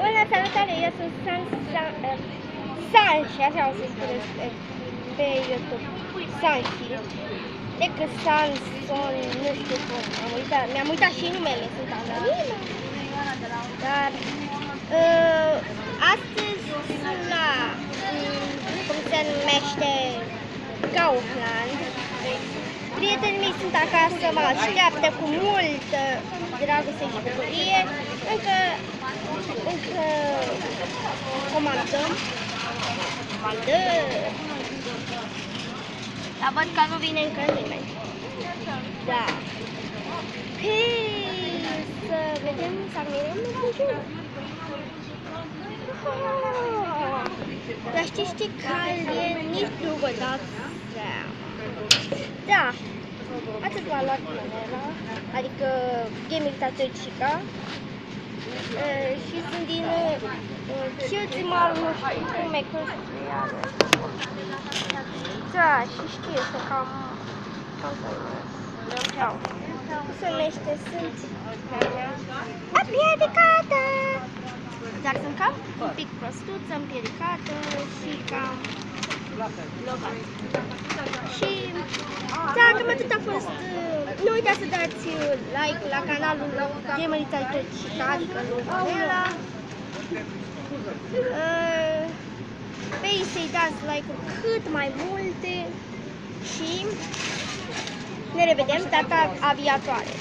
Bună, salutare, eu sunt Sanshi, așa o să spuneți pe YouTube. Sanshi. Decât Sanson, nu știu cum, mi-am uitat și numele, sunt anonimă. Dar astăzi sunt la, cum se numește, Kaufland. Prietenii mei sunt acasă, mă așteaptă cu multă dragoste și bucurie. Încă comandăm. Dar văd că nu vine încă nimeni. Da. Hei, să vedem, să admirăm jur. Dar știți ce cald e? Nici nu vă dați seama. Da, atât m-a luat manera, adică gaming tătăcica. Și sunt din Chilțimal, nu știu cum e, da, și știu să cam se numește, sunt împiedicată, dar sunt cam un pic prostuță, împiedicată și cam locat. Și da, cam atât a fost. Nu uitați să dați like la canalul Gamerii Tătăcica, adică lui Manela. Pe să-i dați like-uri cât mai multe și ne revedem data viitoare.